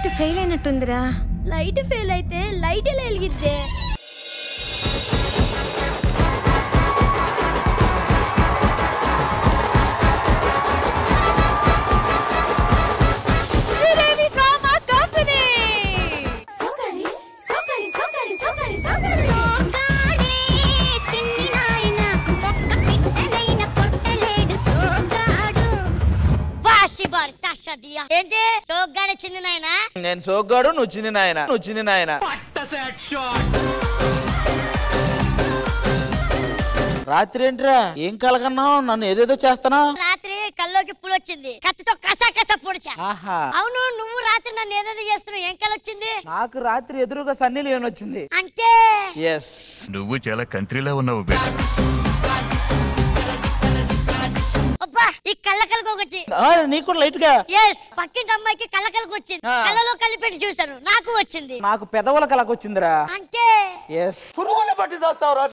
Light fail అయినట్టుందిరా. Light fail అయితే light ఎలా వెలిగిద్దే? ఏంటి సోగ్గాడు చిన్న నాయన? నేను సోగ్గాడు, నువ్వు చిన్న నాయన. నువ్వు చిన్న నాయన. రాత్రి ఏంట్రా ఏం కలగన్నావు? నన్ను ఏదేదో చేస్తానా? రాత్రి కల్లోకి పులి వచ్చింది, కత్తితో కసా కసా పొడిచా. అవును, నువ్వు రాత్రి నన్ను ఏదేదో చేస్తున్నావు, ఏం కల వచ్చింది? నాకు రాత్రి ఎదురుగా సన్నీ లియోన్ వచ్చింది. అంటే ఎస్, నువ్వు చాలా కంట్రీలో ఉన్నావు బేట. అబ్బా, ఈ కళ్ళకలకు ఒకటి నీకు కూడా లైట్ గా. ఎస్, పక్కింటి అమ్మాయికి కళ్ళకలకు వచ్చింది, కళ్ళలో కలిపెట్టి చూసాను, నాకు వచ్చింది. నాకు పెదవుల కలకు వచ్చిందిరా. అంటే ఎస్, పురుగులు పట్టి చేస్తావురా.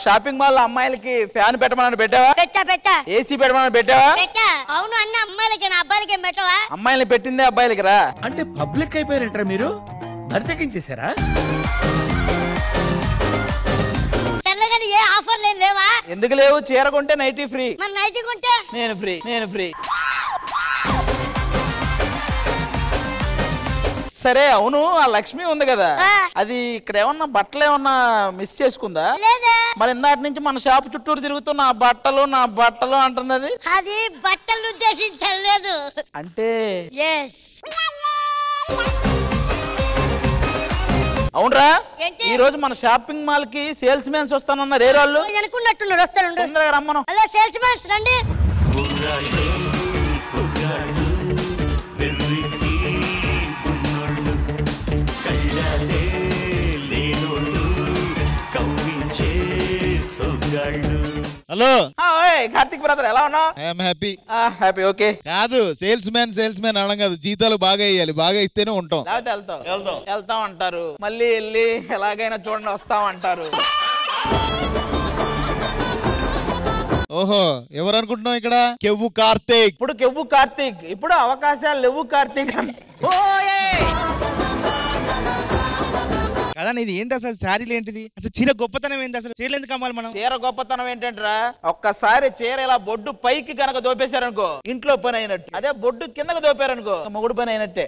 షాపింగ్ మాల్ అమ్మాయిలకి ఫ్యాన్ పెట్టమని పెట్టావా? పెట్టా. ఏసీ పెట్టమని పెట్టావా? పెట్టా. అవును అన్న, అమ్మాయిలకి నా అబ్బాయిలకి ఏం పెట్టవా? అమ్మాయిలు పెట్టిందే అబ్బాయిలకి రా. అంటే పబ్లిక్ అయిపోయారంటారా మీరు? బరితెగించేశారా? సర్లేగాని ఏ ఆఫర్ లేవా? ఎందుకు లేవు? చీర కొంటే నైటీ ఫ్రీ. మరి నైటీ కొంటే నేను ఫ్రీ. సరే, అవును, ఆ లక్ష్మి ఉంది కదా, అది ఇక్కడ ఏమన్నా బట్టలు ఏమన్నా మిస్ చేసుకుందా? మరి ఇందాటి నుంచి మన షాప్ చుట్టూరు తిరుగుతూ నా బట్టలు అంటుంది. అది బట్టలు ఉద్దేశించలేదు. అంటే అవునరా, ఈ రోజు మన షాపింగ్ మాల్ కి సేల్స్ మ్యాన్స్ వస్తానన్నారు. ఏ వాళ్ళు అనుకున్నట్టున్నారు? వస్తారు, రమ్మను. హలో సేల్స్ మ్యాన్స్ రండి. హలో, కార్తిక్ బ్రదర్, ఎలా ఉన్నావు? I'm happy. Happy, okay. కాదు, సేల్స్ మ్యాన్ అనడం కాదు, జీతాలు బాగా ఇయ్యాలి, బాగా ఇస్తేనే ఉంటాం. వెళ్తాం అంటారు, మళ్ళీ వెళ్ళి ఎలాగైనా చూడండి వస్తాం అంటారు. ఓహో, ఎవరు అనుకుంటున్నావు ఇక్కడ? కెవ్వు కార్తీక్. ఇప్పుడు కెవ్వు కార్తీక్, ఇప్పుడు అవకాశాలు లేవు కార్తీక్. కదా, ఇది ఏంటి అసలు? శారీలు ఏంటిది అసలు? చీర గొప్పతనం ఏంటి అసలు? చీరలు ఎందుకు అమ్మాలి మనం? చీర గొప్పతనం ఏంటంటరా, ఒక్కసారి చీర ఇలా బొడ్డు పైకి కనుక దోపేశారనుకో ఇంట్లో పని అయినట్టు, అదే బొడ్డు కిందకు దోపారనుకో మొగుడు పని అయినట్టే.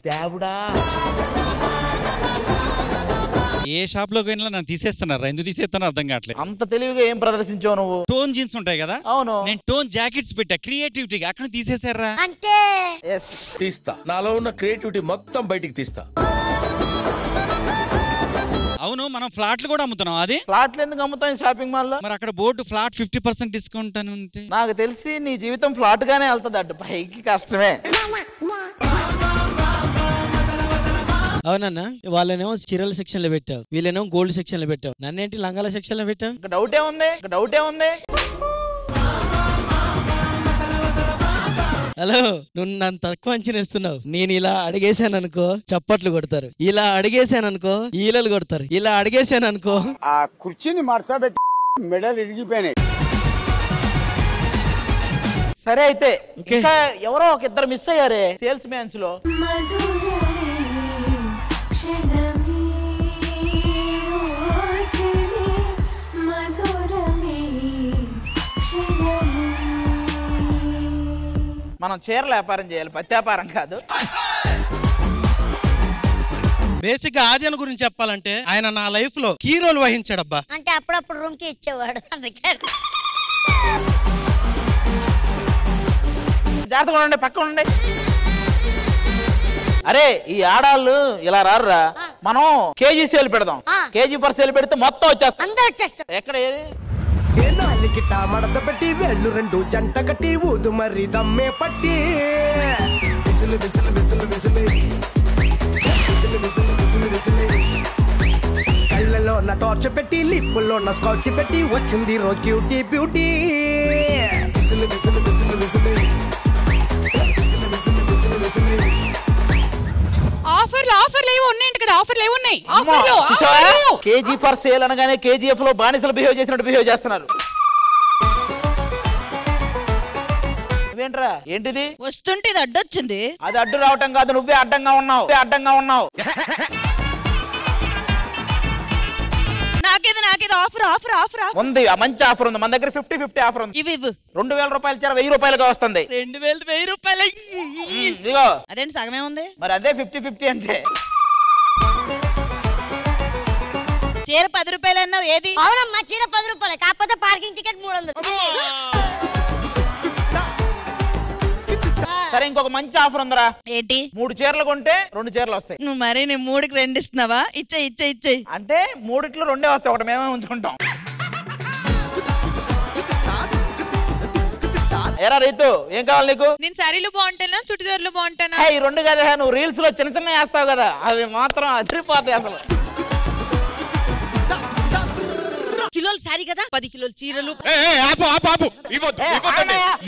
ఏ షాప్ లోకి వెళ్ళినా నన్ను తీసేస్తున్నారు, ఎందుకు తీసేస్తానో అర్థం కావట్లేదు. అంత తెలివిగా ఏం ప్రదర్శించావు నువ్వు? టోన్ జీన్స్ ఉంటాయి కదా, అవును, నేను టోన్ జాకెట్స్ పెట్టా క్రియేటివిటీగా, అక్కడ తీసేసారా? అంటే తీస్తా, నాలో ఉన్న క్రియేటివిటీ మొత్తం బయటికి తీస్తా. అవును, మనం ఫ్లాట్లు కూడా అమ్ముతున్నాం. అది ఫ్లాట్లు ఎందుకు అమ్ముతాం షాపింగ్ మాల్ లో? మరి అక్కడ బోర్డు ఫ్లాట్ 50% డిస్కౌంట్ అని ఉంటే నాకు తెలిసి నీ జీవితం ఫ్లాట్ గానే వెళ్తుంది, అటు పైకి కష్టమే. అవునన్నా, వాళ్ళనేమో చీరల సెక్షన్ లో పెట్టావు, వీళ్ళనేమో గోల్డ్ సెక్షన్ లో పెట్టావు, నన్నేంటి లంగాల సెక్షన్ లో పెట్టావు? డౌట్ ఏముంది? హలో, నువ్వు నన్ను తక్కువ అంచనేస్తున్నావు. నేను ఇలా అడిగేశాను అనుకో చప్పట్లు కొడతారు, ఇలా అడిగేశాను అనుకో ఈలలు కొడతారు, ఇలా అడిగేశాను అనుకో ఆ కుర్చీని మార్చబెట్టి మెడలు ఇరిగిపోయినాయి. సరే, అయితే ఇంకా ఎవరో ఒక ఇద్దరు మిస్ అయ్యారే సేల్స్ మ్యాన్స్ లో. మనం చీరల వ్యాపారం చేయాలి, పత్తి వ్యాపారం కాదు. బేసిక్ గా ఆద్యన గురించి చెప్పాలంటే ఆయన నా లైఫ్ లో కీ రోల్ వహించాడబ్బా. అంటే అప్పుడప్పుడు రూమ్ కి ఇచ్చేవాడు, అందుకే. జాగ్రత్తగా ఉండండి, పక్కన ఉండండి. అరే, ఈ ఆడాళ్ళు ఇలా రారురా, మనం కేజీ సేల్ పెడదాం. కేజీ పర్ సేల్ పెడితే మొత్తం వచ్చేస్తాం. ఎక్కడ ఏది? మడత పెట్టి వేళ్ళు రెండు జంట కట్టి ఊదు మరి దమ్మే పట్టి విసులు విసులు విసులు విసులు కళ్ళలో ఉన్న టార్చ్ పెట్టి లిప్పుల్లో ఉన్న స్కాచ్ పెట్టి వచ్చింది రో క్యూటీ బ్యూటీ. విసులు విసులు విసులు విసులు ఆఫర్లు ఏవో ఉన్నాయంట కదా, ఆఫర్లు ఏవో ఉన్నాయి. కేజీ ఫర్ సేల్ అనగానే కేజీఎఫ్ లో బానిసలు బిహేవ్ చేసినట్టు బిహేవ్ చేస్తున్నారు. ఇవేంట్రా ఏంటిది? వస్తుంటే ఇది అడ్డొచ్చింది. అది అడ్డు రావటం కాదు, నువ్వే అడ్డంగా ఉన్నావు. నాకేది ఆఫర్ ఆఫర్ ఆఫర్ ఉంది. మంచి ఆఫర్ ఉంది మన దగ్గర. 50-50 ఆఫర్ ఉంది. ఇవి 2000 రూపాయలు ఇచ్చారు, 1000 రూపాయలుగా వస్తుంది. 2000 రూపాయలు. ఇదిగో అదేంటి సగమే ఉంది. మరి అదే 50-50 అంటే. చీర 10 రూపాయలు అన్నావు, ఏది? అవునమ్మా, చీర 10 రూపాయలు, కాకపోతే పార్కింగ్ టికెట్ 300. సరే, ఇంకొక మంచి ఆఫర్ ఉందరా. ఏంటి? 3 చీరలు కొంటే 2 చీరలు వస్తాయి. నువ్వు మరి నీ 3కి 2 ఇస్తున్నావా? ఇచ్చే అంటే 3ట్లో 2 వస్తాయి, ఒకటి మేమే ఉంచుకుంటాం. ఎరా రైతు, ఏం కావాలి నీకు? నేను సారీలు బాగుంటానా చుడిదార్లు బాగుంటానా? ఈ 2 కదా, నువ్వు రీల్స్ లో చిన్న వేస్తావు కదా, అవి మాత్రం అదిరిపోతాయి అసలు. కిలోలు సారీ కదా, 10 కిలోలు చీరలు.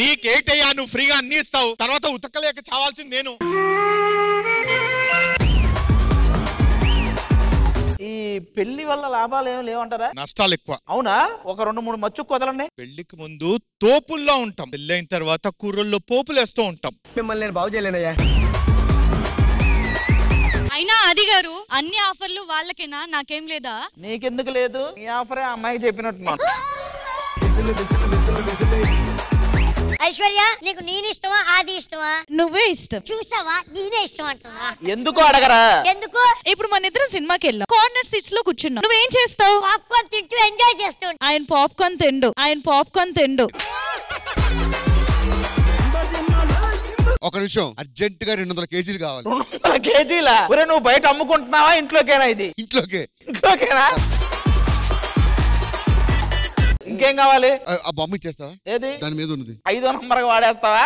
నీకేటయ్యా, నువ్వు ఫ్రీగా అన్ని ఇస్తావు, తర్వాత ఉతకలేక చావాల్సింది నేను. ఈ పెళ్లి వల్ల లాభాలు ఏమి లేవంటారా? నష్టాలు ఎక్కువ. అవునా? ఒక 2-3 మచ్చుకు వదలండి. పెళ్లికి ముందు తోపుల్లో ఉంటాం, పెళ్ళైన తర్వాత కూరల్లో పోపులు వేస్తూ ఉంటాం. మిమ్మల్ని నేను బాగు చేయలేనయ్యా. అయినా ఆది గారు, అన్ని ఆఫర్లు వాళ్ళకేనా, నాకేం లేదా? నీకెందుకు లేదు? ఈ ఆఫరే అమ్మాయికి చెప్పినట్టు. ఐశ్వర్య, నీకు నేను ఇష్టమా ఆది ఇష్టమా? నువ్వే ఇష్టం. చూసావా, నేనే ఇష్టం అంటున్నా. ఎందుకు అడగరా? ఎందుకు? ఇప్పుడు మన ఇద్దరం సినిమాకి వెళ్ళాం, కార్నర్ సీట్స్ లో కూర్చున్నాం. నువ్వేం చేస్తావు? పాప్కార్న్ తింటూ ఎంజాయ్ చేస్తూ. ఆయన పాప్కార్న్ తిండు. ఒక నిమిషం, అర్జెంట్ గా 200 కేజీలు కావాలి. 200 కేజీలా? ఒరే, నువ్వు బయట అమ్ముకుంటున్నావా ఇంట్లోకేనా? ఇది ఇంట్లోకేనా? ఇంకేం కావాలి? ఆ బొమ్మ ఇచ్చేస్తావా? ఏది? దాని మీద ఉన్నది 5వ నంబర్ వాడేస్తావా?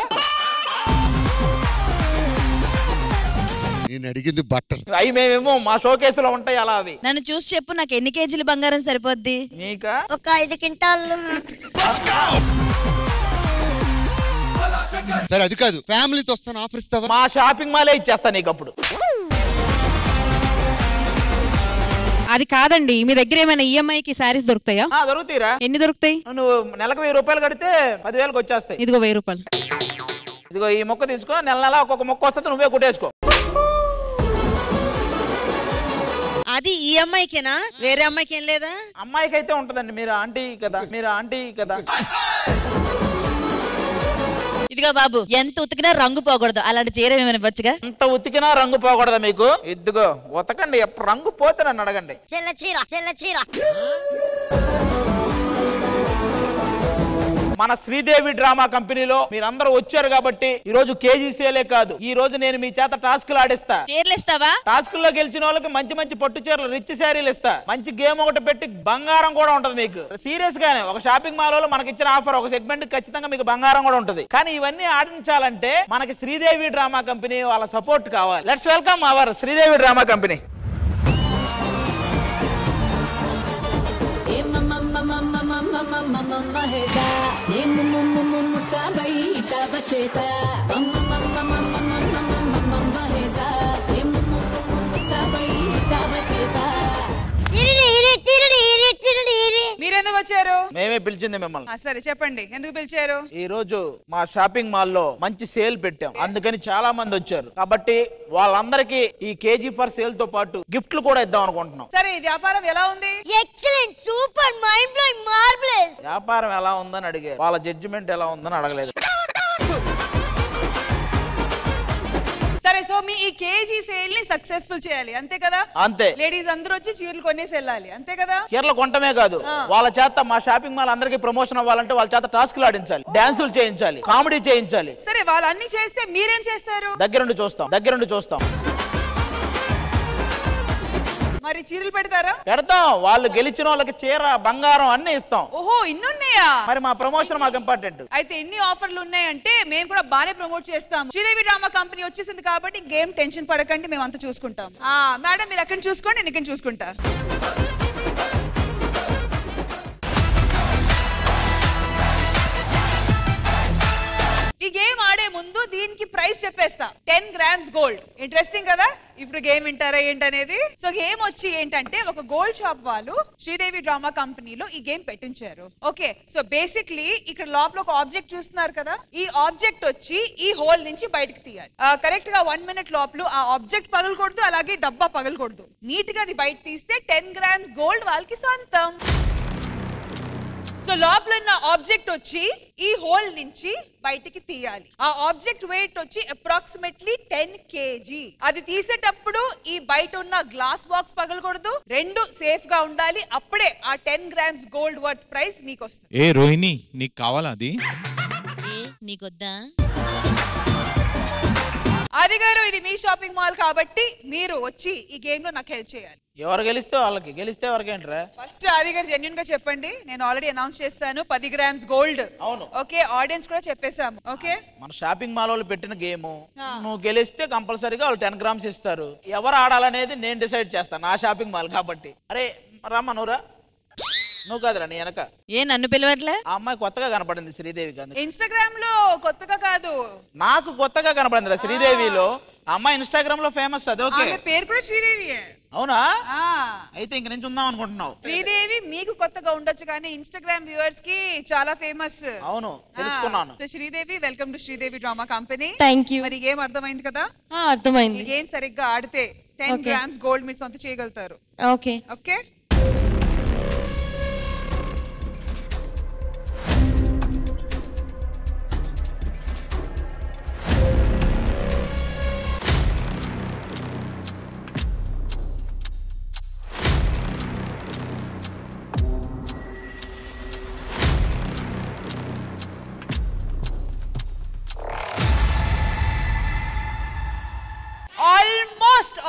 నేను అడిగింది బట్టలు. అవి మేమేమో మా షోకేసులో ఉంటాయి అలా. అవి నన్ను చూసి చెప్పు, నాకు ఎన్ని కేజీలు బంగారం సరిపోద్ది? నీకా? ఒక 5 క్వింటాలు. సరే, అది కాదు, ఫ్యామిలీతో వస్తాను, ఆఫర్ ఇస్తావా? మా షాపింగ్ మాలే ఇచ్చేస్తా నీకు అప్పుడు. అది కాదండి, మీ దగ్గర ఏమైనా ఈఎంఐకి సారీస్ దొరుకుతాయా? దొరుకుతాయిరా. ఎన్ని దొరుకుతాయి? నువ్వు నెలకు 1000 రూపాయలు కడితే 10,000కి వచ్చేస్తాయి. ఇదిగో 1000 రూపాయలు. ఇదిగో ఈ మొక్క తీసుకో, నెల ఒక్కొక్క మొక్క వస్తే నువ్వే కుట్టేసుకో. అది ఈఎంఐకేనా? వేరే అమ్మాయికి ఏం లేదా? అమ్మాయికి అయితే ఉంటదండి, మీరు ఆంటీ కదా. ఇదిగో బాబు, ఎంత ఉతికినా రంగు పోకూడదు, అలాంటి చీర ఏమైనా ఇవ్వచ్చుగా? ఎంత ఉతికినా రంగు పోకూడదా మీకు? ఇదిగో ఉతకండి, రంగు పోతే నన్ను అడగండి. తెల్ల చీర. మన శ్రీదేవి డ్రామా కంపెనీలో మీరందరూ వచ్చారు కాబట్టి ఈ రోజు కేజీ సేలే కాదు, ఈ రోజు నేను మీ చేత టాస్క్లు ఆడిస్తా. చీరలు ఇస్తావా? టాస్కుల్లో గెలిచిన వాళ్ళకి మంచి పట్టు చీరలు, రిచ్ శారీలు ఇస్తా. మంచి గేమ్ ఒకటి పెట్టి బంగారం కూడా ఉంటది మీకు. సీరియస్ గానే ఒక షాపింగ్ మాల్ లో మనకి ఇచ్చిన ఆఫర్, ఒక సెగ్మెంట్ ఖచ్చితంగా మీకు బంగారం కూడా ఉంటది. కానీ ఇవన్నీ ఆడించాలంటే మనకి శ్రీదేవి డ్రామా కంపెనీ వాళ్ళ సపోర్ట్ కావాలి. Let's welcome our Sridevi drama company. మీరెందుకు వచ్చారు? మేమే పిలిచింది మిమ్మల్ని. సరే చెప్పండి, ఎందుకు పిలిచారు? ఈ రోజు మా షాపింగ్ మాల్ లో మంచి సేల్ పెట్టాం, అందుకని చాలా మంది వచ్చారు. కాబట్టి వాళ్ళందరికీ ఈ కేజీ ఫర్ సేల్ తో పాటు గిఫ్ట్లు కూడా ఇద్దాం అనుకుంటున్నాం. సరే, ఈ వ్యాపారం ఎలా ఉంది? Excellent, super, mind blowing, marvellous. వ్యాపారం ఎలా ఉందని అడిగారు, వాళ్ళ జడ్జిమెంట్ ఎలా ఉందని అడగలేదు. సరే, సో మీ ఈ కేజీ సేల్ ని సక్సెస్ఫుల్ చేయాలి, అంతే కదా? అంతే. లేడీస్ అందరూ వచ్చి చీరలు కొనేసి వెళ్ళాలి, అంతే కదా? చీరలు కొంటమే కాదు, వాళ్ళ చేత మా షాపింగ్ మాల్ అందరికి ప్రమోషన్ అవ్వాలంటే వాళ్ళ చేత టాస్క్లు ఆడించాలి, డాన్సులు చేయించాలి, కామెడీ చేయించాలి. సరే, వాళ్ళు అన్ని చేస్తే మీరేం చేస్తారు? దగ్గరుండి చూస్తాం. మరి చీరలు పెడతారా? పెడతాం. వాళ్ళు గెలిచిన వాళ్ళకి చీర, బంగారం అన్ని ఇస్తాం. ఓహో, ఇన్నున్నాయా? మరి మా ప్రమోషన్ మాకు ఇంపార్టెంట్. అయితే ఎన్ని ఆఫర్లు ఉన్నాయంటే మేము కూడా బానే ప్రమోట్ చేస్తాం. శ్రీదేవి డ్రామా కంపెనీ వచ్చేసింది కాబట్టి గేమ్ టెన్షన్ పడకండి, మేము అంతా చూసుకుంటాం. మేడం, మీరు అక్కడ చూసుకోండి, నేను ఇక్కడ చూసుకుంటా. ఈ గేమ్ ఆడే ముందు దీనికి ప్రైస్ చెప్పేస్తా 10 grams గోల్డ్. ఇంట్రెస్టింగ్ కదా? ఇప్పుడు గేమ్ వింటారా ఏంటనేది. సో గేమ్ వచ్చి ఏంటంటే ఒక గోల్డ్ షాప్ వాళ్ళు శ్రీదేవి డ్రామా కంపెనీలో ఈ గేమ్ పెట్టించారు. ఓకే, సో బేసిక్లీ ఇక్కడ లోపల ఒక ఆబ్జెక్ట్ చూస్తున్నారు కదా, ఈ ఆబ్జెక్ట్ వచ్చి ఈ హోల్ నుంచి బయటకు తీయాలి. కరెక్ట్ గా 1 minute లోపల ఆ ఆబ్జెక్ట్ పగలకూడదు, అలాగే డబ్బా పగలకూడదు. నీట్ గా అది బయట తీస్తే 10 grams గోల్డ్ వాళ్ళకి సొంతం. సో లోపల ఉన్న ఆబ్జెక్ట్ వచ్చి ఈ హోల్ నుంచి బయటికి తీయాలి. ఆ ఆబ్జెక్ట్ వెయిట్ వచ్చి అప్రాక్సిమేట్లీ 10 kg. అది తీసేటప్పుడు ఈ బయట ఉన్న గ్లాస్ బాక్స్ పగలకూడదు, రెండు సేఫ్ గా ఉండాలి. అప్పుడే ఆ 10 grams గోల్డ్ వర్త్ ప్రైస్ మీకు వస్తుంది. ఏ రోహిణి, నీకు కావాలా అది? నీకొద్దా? ఆది గారు, ఇది మీ షాపింగ్ మాల్ కాబట్టి మీరు వచ్చి ఈ గేమ్ లో నాకు హెల్ప్ చేయాలి. ఎవరు గెలిస్తే వాళ్ళకి, గెలిస్తే ఎవరికేంట్రా? ఫస్ట్ ఆది గారు జెన్యూన్ గా చెప్పండి. నేను ఆల్రెడీ అనౌన్స్ చేస్తాను 10 grams గోల్డ్. అవును. ఓకే, ఆడియన్స్ కూడా చెప్పేసాము. ఓకే, మన షాపింగ్ మాల్ వాళ్ళు పెట్టిన గేమ్, నువ్వు గెలిస్తే కంపల్సరీగా వాళ్ళు 10 grams ఇస్తారు. ఎవరు ఆడాలనేది నేను డిసైడ్ చేస్తాను, నా షాపింగ్ మాల్ కాబట్టి. అరే రమ్మా, నువ్వురా. నువ్వు కాదురా, నీ వెనక. ఏ నన్ను పిలవట్లే? ఆ అమ్మాయి కొత్తగా కనపడింది శ్రీదేవి కాదు. ఇన్స్టాగ్రామ్ లో కొత్తగా కాదు, నాకు కొత్తగా కనపడింది రా శ్రీదేవిలో. ఆ అమ్మాయి ఇన్స్టాగ్రామ్ లో ఫేమస్. అది ఓకే, పేరు కూడా శ్రీదేవియే. అవునా? అయితే ఇంక నుంచి ఉందాం అనుకుంటున్నావు. శ్రీదేవి మీకు కొత్తగా ఉండొచ్చు కానీ ఇన్స్టాగ్రామ్ వ్యూవర్స్ కి చాలా ఫేమస్. అవును, తెలుసుకున్నాను. Sridevi, welcome to Sridevi drama company. Thank you. మరి గేమ్ అర్థమైంది కదా? అర్థమైంది. ఈ గేమ్ సరిగ్గా ఆడితే 10 grams గోల్డ్ మీరు సొంత చేయగలుగుతారు. ఓకే ఓకే,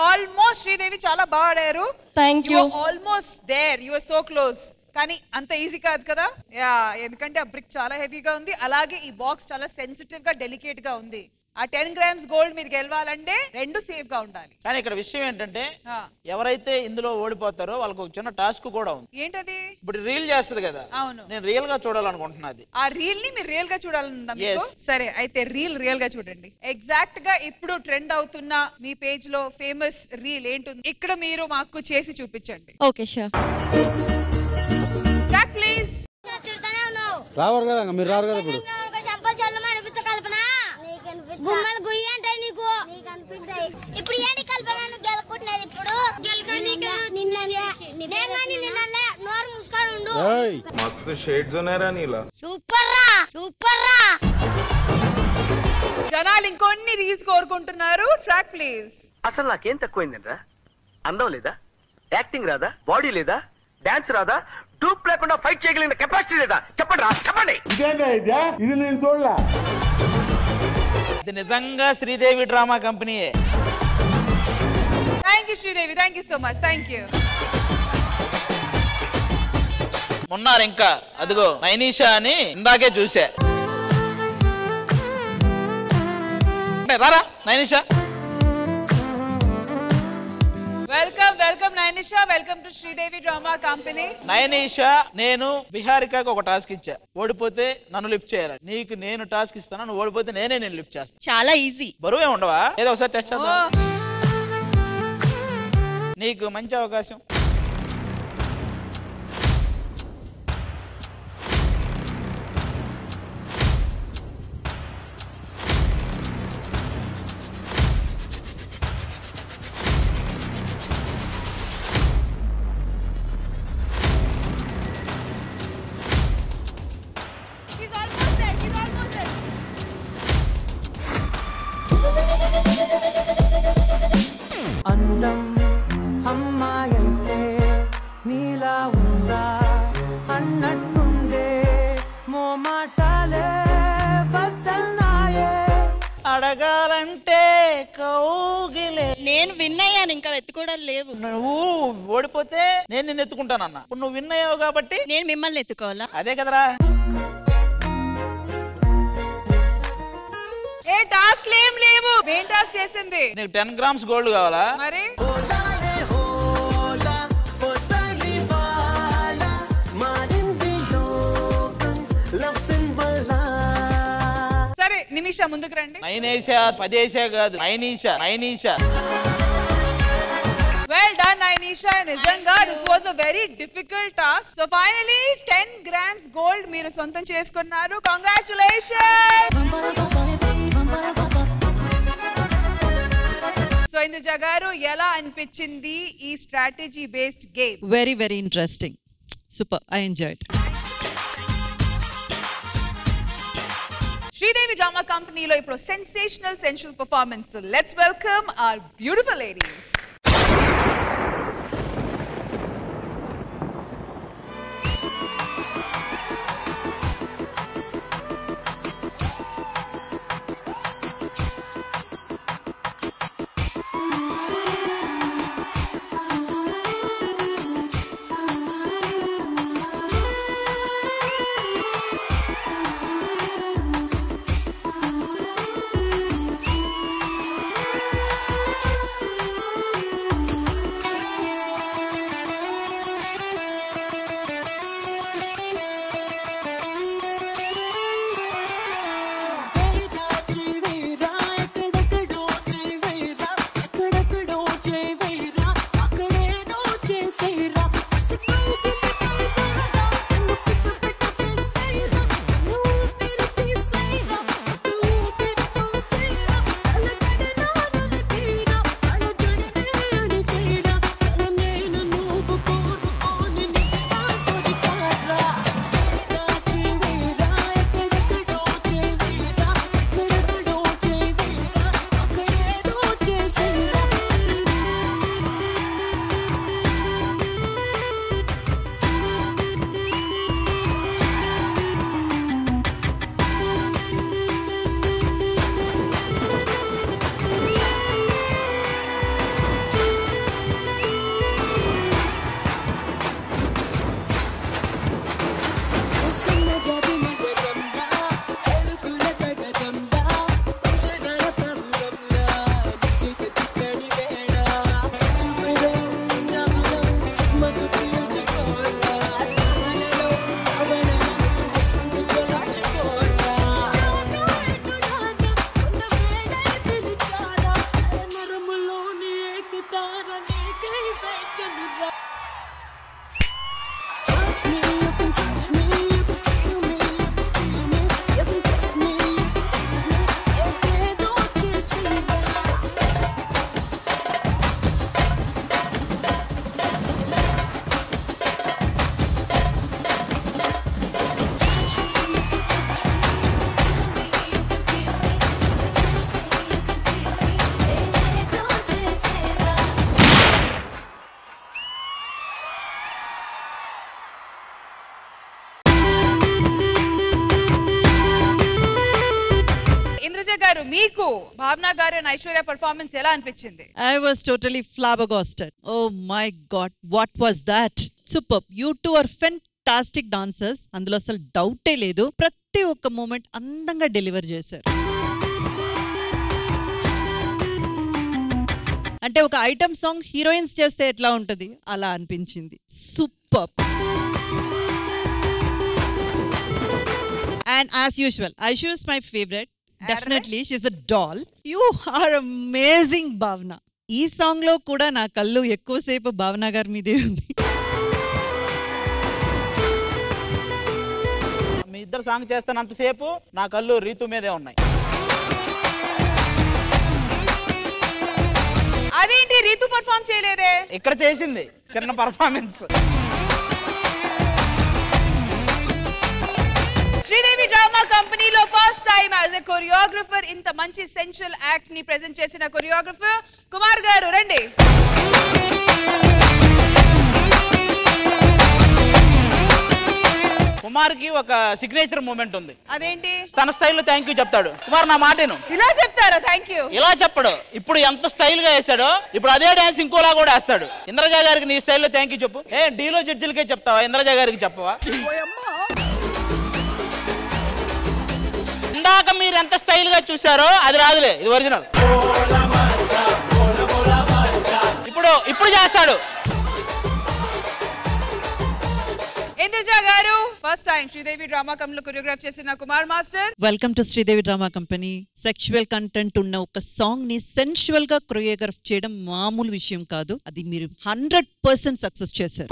ఆల్మోస్ట్ శ్రీదేవి చాలా బాగా ఆడారు. Thank you. Almost there, you are so close. కానీ అంత ఈజీ కాదు కదా? యా, ఎందుకంటే ఆ బ్రిక్ చాలా హెవీగా ఉంది, అలాగే ఈ బాక్స్ చాలా సెన్సిటివ్ గా డెలికేట్ గా ఉంది. ఆ 10 grams గోల్డ్ మీరు గెలవాలంటే రెండు సేఫ్ గా ఉండాలి. కానీ ఇక్కడ విషయం ఏంటంటే ఎవరైతే ఇందులో ఓడిపోతారో వాళ్ళకి ఒక చిన్న టాస్క్ కూడా ఉంది. ఏంటది? ఇప్పుడు రీల్ చేస్తుంది కదా. అవును, నేను రియల్ గా చూడాలనుకుంటున్నది. ఆ రీల్ ని మీరు రియల్ గా చూడాలనుందా మీకు? సరే, అయితే రియల్ గా చూడండి. ఎగ్జాక్ట్ గా ఇప్పుడు ట్రెండ్ అవుతున్న మీ పేజ్ లో ఫేమస్ రీల్ ఏంటుంది ఇక్కడ మీరు మాకు చేసి చూపించండి. Okay, sure. Track please. రావరు కదా, మీరు రారు కదా. ఇప్పుడు గుమ్మలు గుయ్యి అంటే నీకు ఇప్పుడు ఏంటి కల్పన గెలుకుంటున్నది? ఇప్పుడు నోరు మూసుకొని ఉండు. మస్తు షేడ్స్ ఉన్నారా నీలా? సూపర్ రా, సూపర్ రా. జనాలు ఇంకొన్ని రీల్స్ కోరుకుంటున్నారు. Track please. అసలు నాకేం తక్కువైందంట్రా? అందం లేదా? యాక్టింగ్ రాదా? బాడీ లేదా? డాన్స్ రాదా? టూప్ లేకుండా ఫైట్ చేయగలిగిన కెపాసిటీ లేదా? చెప్పండి రా, చెప్పండి. ఇది నేను చూడలే. ఇది నిజంగా శ్రీదేవి డ్రామా కంపెనీయే. Thank you Sridevi, thank you so much. Thank you. ఉన్నారు ఇంకా, అదిగో నైనిషా అని ఇందాకే చూసా. రారా Nainisha. Welcome Nainisha, welcome to Sridevi drama company. Nainisha, నేను బిహారికాకి ఒక టాస్క్ ఇచ్చా. ఓడిపోతే నన్ను లిఫ్ట్ చేయాలి. నీకు నేను టాస్క్ ఇస్తాను, నువ్వు ఓడిపోతే నేను లిఫ్ట్ చేస్తాను. చాలా ఈజీ. బరువే ఉండవా? ఏదో ఒకసారి టెస్ట్ చేద్దాం. నీకు మంచి అవకాశం. అందం అమ్మాయైతే నీలా ఉందా అన్నట్టుండే మోమాటాలే వద్దన్నాయే. అడగాలంటే కౌగిలే. నేను విన్ అయ్యాను, ఇంకా వెతుకోవడం లేవు. నువ్వు ఓడిపోతే నేను నిన్ను ఎత్తుకుంటానన్నా. ఇప్పుడు నువ్వు విన్ అయ్యావు కాబట్టి నేను మిమ్మల్ని ఎత్తుకోవాలా? అదే కదరా. ఏ టాస్క్ ఏం లేవు. ఏం టాస్క్ చేసింది? నీకు 10 grams గోల్డ్ కావాలా? మరి సరే, నైమిషా ముందుకు రండి. నైనేషా 10 కాదు, నైనీషా. Well done, Nainisha. నిజంగా this was a very difficult task. So finally 10 grams gold మీరు సొంతం చేసుకున్నారు. Congratulations. సో ఇంద్రజ గారు ఎలా అనిపించింది ఈ strategy based game? Very, very interesting. Super. I enjoyed. Sridevi drama కంపెనీలో ఇప్పుడు sensational sensual performance. Let's welcome our beautiful ladies. గారు మీకు భావన గారు అండ్ ఐశ్వర్య పర్ఫార్మెన్స్ ఎలా అనిపించింది? I was totally flabbergasted. Oh my god, what was that? Superb. You two are fantastic dancers. అందులో అసలు డౌటే లేదు. ప్రతి ఒక్క మూమెంట్ అందంగా డెలివర్ చేశారు. అంటే ఒక ఐటమ్ సాంగ్ హీరోయిన్స్ చేస్తే ఎట్లా ఉంటది అలా అనిపించింది. Super. And as usual, Aishu is my favorite. Definitely, she's a doll. You are amazing, Bhavna. ఈ సాంగ్ లో కూడా నా కళ్ళు ఎక్కువసేపు భావన గారి మీదే ఉంది. మీ ఇద్దరు సాంగ్ చేస్తానంతసేపు నా కళ్ళు రీతు మీదే ఉన్నాయి. అదేంటి రీతు పర్ఫార్మ్ చేయలేదే? ఇక్కడ చేసింది చిన్న పర్ఫార్మెన్స్. శ్రీదేవి డ్రామా కంపెనీలో first time as a choreographer ఇంత మంచి సెన్షువల్ యాక్ట్ ని ప్రెజెంట్ చేసిన కొరియోగ్రఫర్ కుమార్ గారు రండి. కుమార్ కి ఒక సిగ్నేచర్ మూమెంట్ ఉంది. అదేంటి? తన స్టైల్లో థ్యాంక్ యూ చెప్తాడు. కుమార్ నా మాటను ఇలా చెప్తారా థ్యాంక్ యూ? ఇలా చెప్పడు. ఇప్పుడు ఎంత స్టైల్ గా వేసాడో ఇప్పుడు అదే డాన్స్ ఇంకోలా కూడా వేస్తాడు. ఇంద్రజ గారికి నీ స్టైల్లో థ్యాంక్ యూ చెప్పు. ఏ డీలో జడ్జిలకే చెప్తావా, ఇంద్రజ గారికి చెప్పవా? ఇందాక మీరు ఎంత స్టైల్ గా చూసారో అది రాదులే, ఇది ఒరిజినల్. ఇప్పుడు చేస్తాడు. ఇంద్రజ గారు ఫస్ట్ టైం శ్రీదేవి డ్రామా కంపెనీలో కొరియోగ్రాఫ్ చేసిన Kumar master. Welcome to Sridevi drama company. Sexual content ఉన్న ఒక సాంగ్ ని సెన్షువల్ గా కొరియోగ్రాఫ్ చేయడం మామూలు విషయం కాదు. అది మీరు 100% సక్సెస్ చేశారు.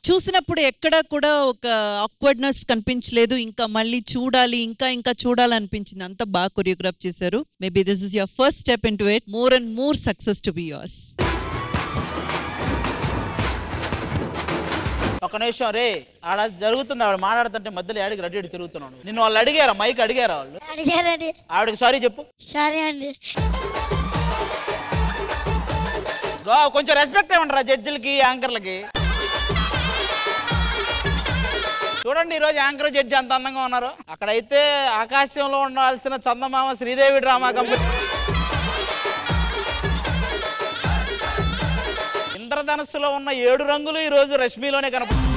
చూసినప్పుడు ఎక్కడా కూడా ఒక ఆక్వర్డ్నెస్ కనిపించలేదు. ఇంకా మళ్ళీ చూడాలి, ఇంకా చూడాలి అనిపించింది. అంత బాగా కొరియోగ్రాఫ్ చేశారు. Maybe this is your first step in to it. More and more success to be yours. ఒక నిమిషం రే, ఆడ జరుగుతుంది, ఆవిడ మాట్లాడుతుంటే మధ్యలో ఆడికి రెడీ తిరుగుతున్నాను. నిన్ను వాళ్ళు అడిగారా, మైక్ అడిగారా వాళ్ళు? అడిగారండి. ఆవిడకి సారీ చెప్పు. సరే అండి. కొంచెం రెస్పెక్ట్ ఏమంటారా జడ్జిలకి, యాంకర్లకి? చూడండి ఈ రోజు యాంకర్ జడ్జి అంత అందంగా ఉన్నారు. అక్కడైతే ఆకాశంలో ఉండాల్సిన చందమామ శ్రీదేవి డ్రామా కంపెనీ ఇంద్రధనస్సులో ఉన్న 7 రంగులు ఈ రోజు రష్మిలోనే కనపడుతుంది.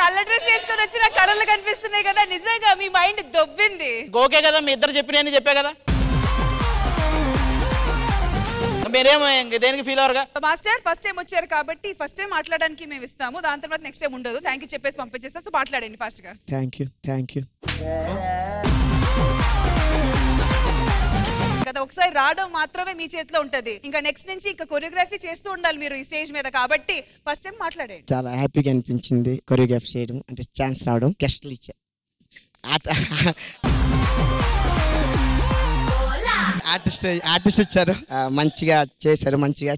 నల్ల డ్రెస్ వేసుకొని వచ్చిన కలర్లు కనిపిస్తున్నాయి కదా, నిజంగా మీ మైండ్ దొబ్బింది. ఓకే కదా, మీ ఇద్దరు చెప్పిన చెప్పే కదా, మీరేమో దేనికి ఫీల్ అవ్వరుగా. మాస్టర్ ఫస్ట్ టైం వచ్చారు కాబట్టి ఫస్ట్ టైం మాట్లాడడానికి మేము ఇస్తాము, దాని తర్వాత నెక్స్ట్ టైం ఉండదు. థ్యాంక్ యూ చెప్పేసి పంపించేస్తా. సో మాట్లాడండి ఫాస్ట్ గా. థ్యాంక్ యూ కదా, ఒకసారి రావడం మాత్రమే మీ చేతిలో ఉంటది. ఇంకా నెక్స్ట్ నుంచి ఇంకా కొరియోగ్రఫీ చేస్తూ ఉండాలి మీరు ఈ స్టేజ్ మీద, కాబట్టి ఫస్ట్ టైం మాట్లాడండి. చాలా హ్యాపీగా అనిపించింది కొరియోగ్రాఫ్ చేయడం, అంటే ఛాన్స్ రావడం. గెస్ట్లు ఇచ్చారు, ఆర్టిస్ట్ ఇచ్చారు, మంచిగా చేశారు, మంచిగా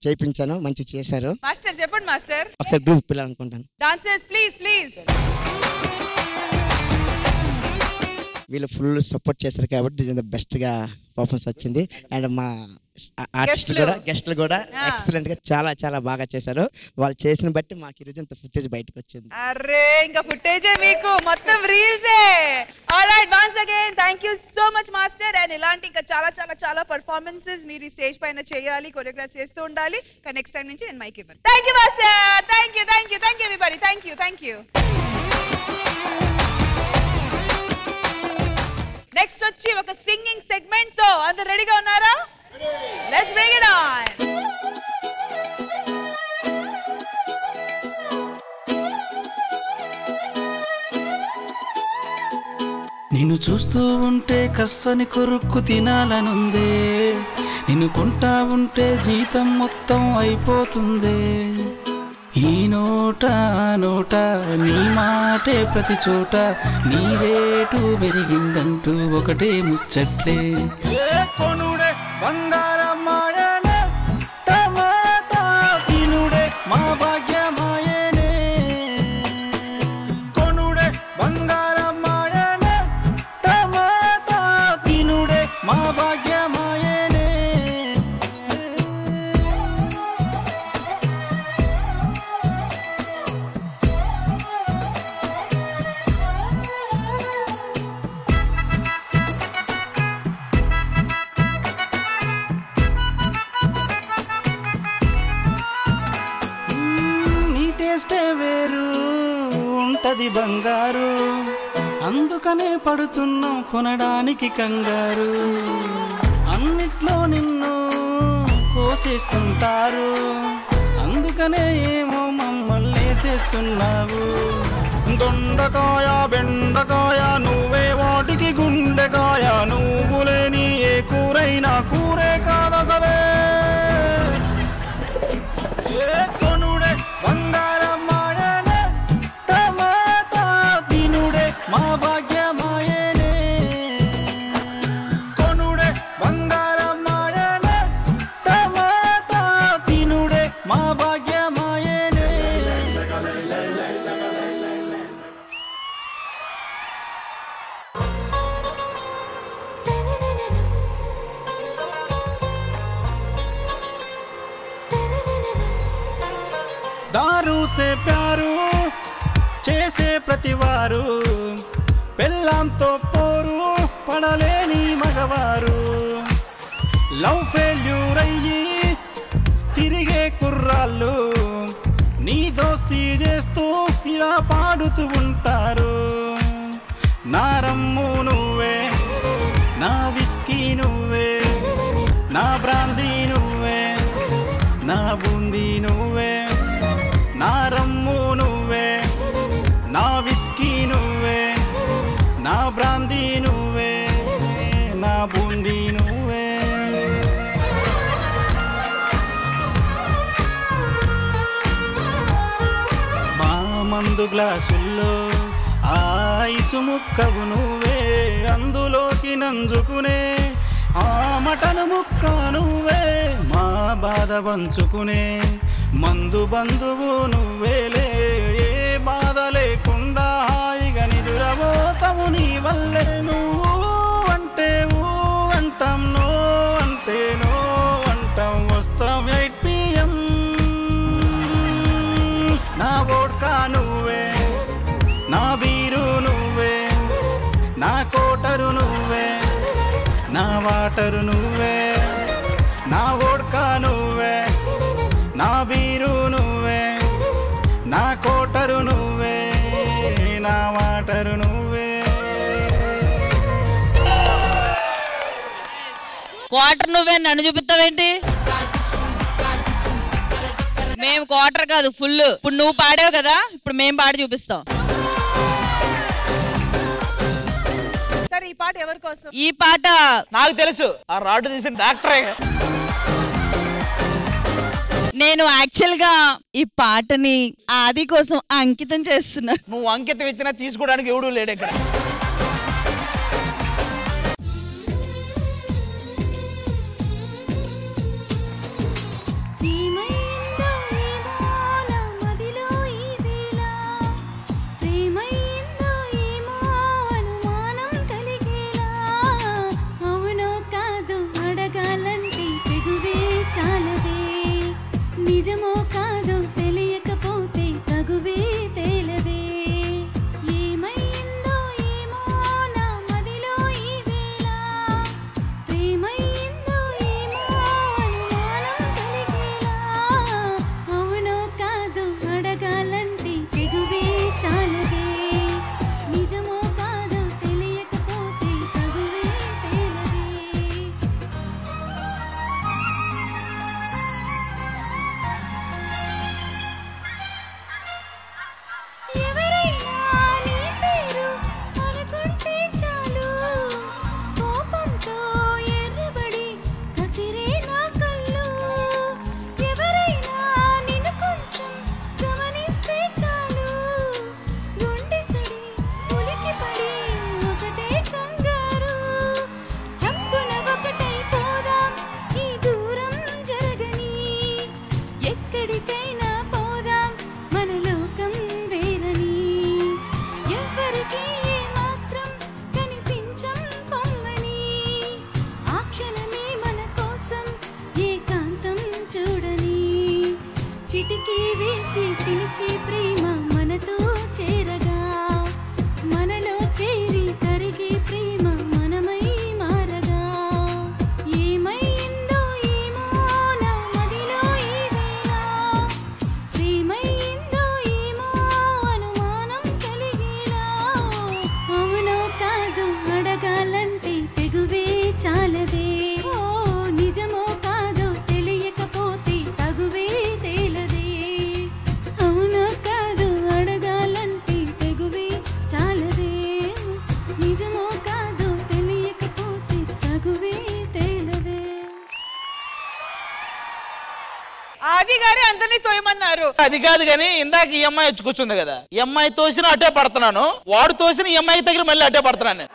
చేయించాను, మంచిగా చేశారు. మాస్టర్ చెప్పండి మాస్టర్. ఒకసారి గ్రూప్ పిల్లలనుకుంటాను. Dancers please. వీళ్ళు ఫుల్ సపోర్ట్ చేశారు కాబట్టి బెస్ట్ గా పర్ఫార్మెన్స్ వచ్చింది. అండ్ మా గెస్ట్లు కూడా ఎక్సలెంట్ గా చాలా బాగా చేశారు. వాళ్ళు చేసిన బట్టి మాకు ఈరోజు ఇంత ఫుటేజ్ బయటకు వచ్చింది. అరే ఇంకా ఫుటేజే మీకు మొత్తం రీల్సే. Alright, once again thank you so much master. And ఇలాంటి ఇంకా చాలా పర్ఫార్మెన్సెస్ మీరు ఈ స్టేజ్ పైన చేయాలి, కొరియోగ్రాఫ్ చేస్తూ ఉండాలి. కానీ నెక్స్ట్ టైం నుంచి నేను మైక్ ఇవ్వను. Thank you master. Thank you everybody. Thank you. Next వచ్చి ఒక సింగింగ్ సెగ్మెంట్. సో అందరు రెడీగా ఉన్నారా? Let's bring it on. నిన్ను చూస్తూ ఉంటే కස්සని కొరుక్కు తినాలనుందే, నిన్ను కొంటా ఉంటే జీతం మొత్తం అయిపోతుందే. ఈ నోట నీ మాటే ప్రతి చోట, నీ రేటు పెరిగిందంటూ ఒకటే ముచ్చట్లే. కొనుడే బంగారమాయనే, టమాటా తినుడే మా భాగ్యమాయనే. కొనుడే బంగారమాయనే, టమాటా తినుడే మా భాగ్యమాయనే. టేస్టే వేరు ఉంటది బంగారు, అందుకనే పడుతున్నాం కొనడానికి కంగారు. అన్నిట్లో నిన్ను కోసేస్తుంటారు, అందుకనే ఏమో మమ్మల్ని వేసేస్తున్నావు. దొండకాయ బెండకాయ నువ్వే వాటికి గుండెకాయ, నువ్వు లేని ఏ కూరైనా కూరే కాదసలే. కొనుడే బంగారమాయనే, టమాటా తినుడే మా భాగ్యమాయనే. కొనుడే బంగారమాయనే, టమాటా తినుడే మా భాగ్యమాయనే. దారు సే ప్యారు చేసే ప్రతివారు, పెళ్ళాంతో పోరు పడలేని మగవారు. లవ్ ఫెయిల్యూర్ అయ్యి తిరిగే కుర్రాళ్ళు, నీ దోస్తీ చేస్తూ ఇలా పాడుతూ ఉంటారు. నా రమ్ము నువ్వే, నా విస్కీ నువ్వే, నా బ్రాందీ నువ్వే, బూందీ నువ్వే, నా రమ్ము నువ్వే, నా విస్కీ నువ్వే, నా బ్రాందీ నువ్వే, నా బూందీ నువ్వే. మా మందు గ్లాసుల్లో ఆ ఇసు ముక్కవు నువ్వే, అందులోకి నంజుకునే ఆ మటను ముక్క నువ్వే, మా బాధ పంచుకునే మందు బంధువు నువ్వేలే. ఏ బాధ లేకుండా హాయిగా నిదురబోతాము నీ వల్లే. నువ్వు అంటే ఊ అంటాం, నో అంటే నో అంటాం, వస్తాం 8 PM. నా వోడ్కా నువ్వే, నా బీరు నువ్వే, నా కోటరు నువ్వే, నా వాటరు నువ్వే, నా వోడ్కా నువ్వే, నా బీరు నువ్వే, నా కోటరు నువ్వే, నా వాటరు నువ్వే. క్వార్టర్ నువ్వే నన్ను చూపిస్తావేంటి? మేము క్వార్టర్ కాదు ఫుల్. ఇప్పుడు నువ్వు పాడావు కదా, ఇప్పుడు మేము పాడి చూపిస్తాం. సరే ఈ పాట ఎవరి కోసం? ఈ పాట నాకు తెలుసు, ఆ రాడ్ తీసిన డాక్టరే. నేను యాక్చువల్ గా ఈ పాటని ఆది కోసం అంకితం చేస్తున్నా. నువ్వు అంకితం ఇచ్చినా తీసుకోవడానికి ఎవడూ లేడు ఇక్కడ. నిజమో కాదో తెలియకపోతే తగువే తేలదే. ఏమైందో ఏమో నా మదిలో ఈ వేళ, ప్రేమైందో ఏమో అనుమానం కలిగేలా. అవునో కాదో అడగాలంటే తెగువే చాలదే. నిజమో కాదో తెలియకపోతే తగువే తేలదే. ఎవరైనా నీ పేరు అనుకుంటే చాలు, కోపంతో ఎర్రబడి కసిరే నా కళ్ళు. ఎవరైనా నిన్ను కొంచెం గమనిస్తే చాలు, గుండె సడి ఉలికి పడి ఒకటే కంగారు. చప్పున ఒకటై పోదాం ఈ దూరం జరగని, ఎక్కడికైనా పోదాం మన లోకం వేరని. ఎవ్వరికీ మాత్రం కనిపించం పొమ్మని, ఆ క్షణమే మన కోసం ఏకాంతం చూడని. చిటికీ వేసి పిలిచి ప్రేమ మనతో చేరగా, మనలో చేరి కరిగి ప్రేమ మనమై మారగా. ఏమైందో ఏమో నా మదిలో ఈ వేళ, ప్రేమైందో ఏమో అనుమానం కలిగేలా. అవునో కాదో అడగాలంటే తెగువే చాలదే. ఓ నిజమో కాదో తెలియకపోతే తగువే తేలదే. అవునో కాదో అడగాలంటే తెగువే చాలదే. నిజమో కాదో తెలియకపోతే తగువే తేలదే. ఆది గారే అందరినీ తోయమన్నారు. అది కాదు కానీ ఇందాక ఈ అమ్మాయి వచ్చి కూర్చుంది కదా, ఈ అమ్మాయి తోసిన అటే పడుతున్నాను, వాడు తోసిన ఈ అమ్మాయికి తగిలి మళ్ళీ అటే పడుతున్నాను.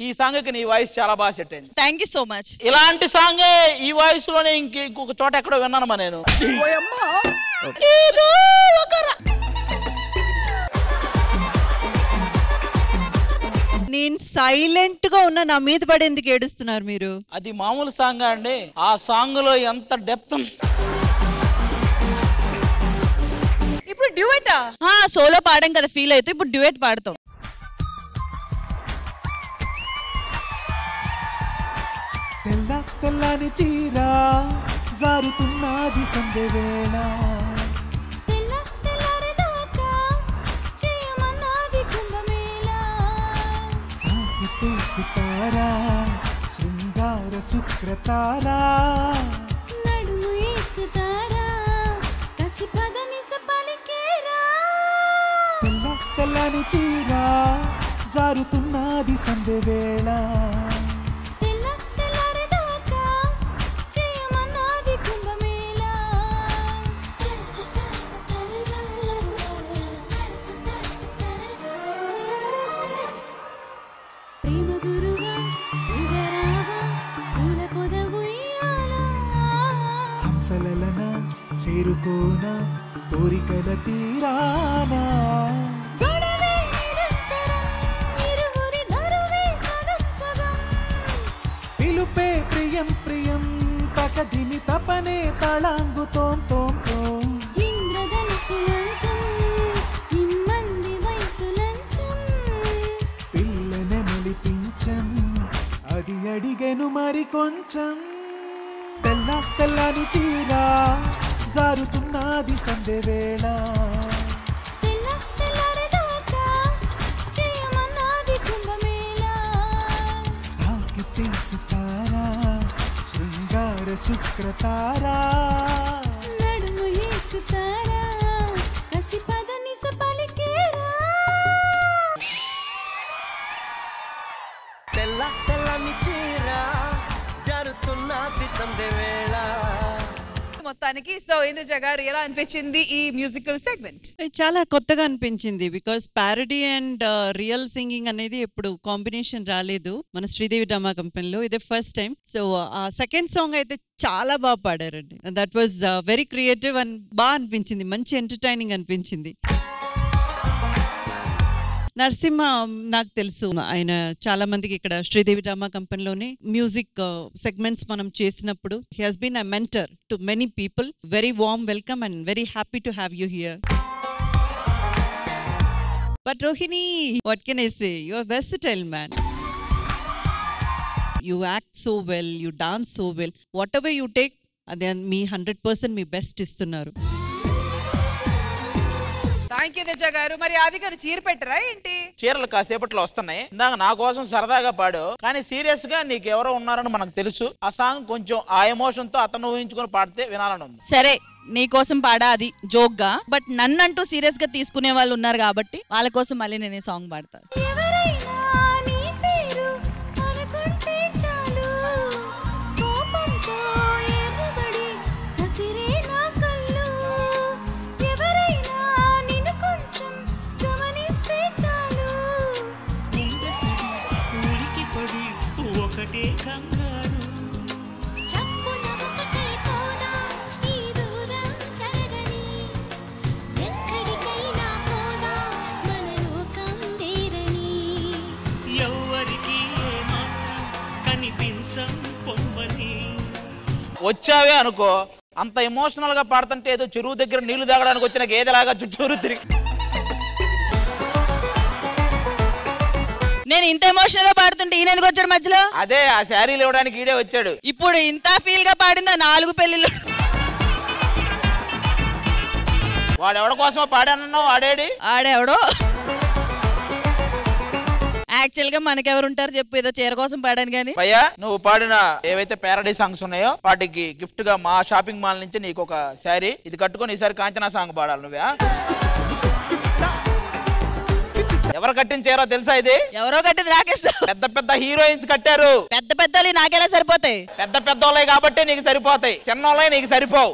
ఈ సాంగ్ కి నీ వాయిస్ చాలా బాగా సెట్ అయింది. Thank you so much. ఇలాంటి సాంగే ఈ వాయిస్ లోనే ఇంకొక చోట ఎక్కడో విన్నానమ్మా నేను. నేను సైలెంట్ గా ఉన్న నా మీద పడి ఎందుకు ఏడుస్తున్నారు మీరు? అది మామూలు సాంగ్ అండి, ఆ సాంగ్ లో ఎంత డెప్త్. ఇప్పుడు డ్యూయటా? సోలో పాడాం కదా ఫీల్ అయితే, ఇప్పుడు డ్యూయట్ పాడతాం. తెల్ల తెల్లని చీర జారుతున్నది సంధ్య వేళ, సితారా శృంగార శుక్రతారా, నడుము ఏక తెల్లని చీర జారుతున్నది సందె వేళ హంసలలన చేరుకోన కోరికల తీరానా పిలుపే ప్రియం ప్రియం తకదిమి తపనే తళాంగు తోం తోం తోం పిల్లనే మలిపించం అది అడిగెను మరి కొంచెం తెల్లని చీర జారుతున్నది సందె వేళ తాకితే సితారా శృంగార శుక్రతారా నడుము ఎక్కుతారా కసి పదని సపలికేరా తెల్లని చీర జారుతున్నది సందె వేళ. మొత్తానికి సో ఇంద్రజ గారు ఎలా అనిపించింది ఈ మ్యూజికల్ సెగ్మెంట్? చాలా కొత్తగా అనిపించింది because parody and real singing అనేది ఎప్పుడు కాంబినేషన్ రాలేదు మన శ్రీదేవి డ్రామా కంపెనీలో, ఇదే ఫస్ట్ టైం. సో ఆ సెకండ్ సాంగ్ అయితే చాలా బాగా పాడారండి. That was very creative and బాగా అనిపించింది, మంచి ఎంటర్టైనింగ్ అనిపించింది. నరసింహ నాకు తెలుసు, ఆయన చాలా మందికి ఇక్కడ శ్రీదేవి డ్రామా కంపెనీలోనే మ్యూజిక్ సెగ్మెంట్స్ మనం చేసినప్పుడు he has been a mentor to many people. Very warm welcome and very happy to have you here. But Rohini, what can I say, you are versatile man. You act so well, you dance so well. Whatever you take, అదే మీ 100% మీ best ఇస్తున్నారు. Thank you దిజ గారు. మరి ఆది గారు చీర పెట్టరా ఏంటి? చీరలు కాసేపట్లో వస్తున్నాయి. ఇందాక నా కోసం సరదాగా పాడు, కానీ సీరియస్ గా నీకు ఎవరో ఉన్నారని మనకు తెలుసు. ఆ సాంగ్ కొంచెం ఆ ఎమోషన్ తో అతను ఊహించుకొని పాడితే వినాలని ఉంది. సరే, నీకోసం పాడా అది జోక్ గా, బట్ నన్నంటూ సీరియస్ గా తీసుకునే వాళ్ళు ఉన్నారు కాబట్టి వాళ్ళ కోసం మళ్ళీ నేను ఈ సాంగ్ పాడతా. వచ్చావే అనుకో, అంత ఎమోషనల్ గా పాడుతుంటే ఏదో చెరువు దగ్గర నీళ్లు తాగడానికి వచ్చిన గేదెలాగా చుట్టూరు తిరిగి. నేను ఇంత ఎమోషనల్ గా పాడుతుంటే ఈయన ఎందుకు వచ్చాడు మధ్యలో? అదే ఆ శారీలు ఇవ్వడానికి ఈడే వచ్చాడు. ఇప్పుడు ఇంత ఫీల్ గా పాడిందా 4 పెళ్లిళ్ళు. వాడు ఎవడ కోసమో పాడానన్నావు, ఆడేడి ఆడెవడో. యాక్చువల్ గా మనకెవరు ఉంటారు చెప్పు, ఏదో చీర కోసం పాడాను కానీ. భయ్యా, నువ్వు పాడిన ఏవైతే ప్యారడీ సాంగ్స్ ఉన్నాయో వాటికి గిఫ్ట్ గా మా షాపింగ్ మాల్ నుంచి నీకు ఒక శారీ, ఇది కట్టుకొని ఈసారి కాంచనా సాంగ్ పాడాలి నువ్వే. ఎవరు కట్టిన చీరో తెలుసా? ఇది ఎవరో కట్టింది రాకేష్. పెద్ద పెద్ద హీరోయిన్స్ కట్టారు. పెద్ద పెద్దలు నాకెలా సరిపోతాయి? పెద్ద పెద్దోళ్ళే కాబట్టి నీకు సరిపోతాయి, చిన్నోళ్ళే నీకు సరిపోవు.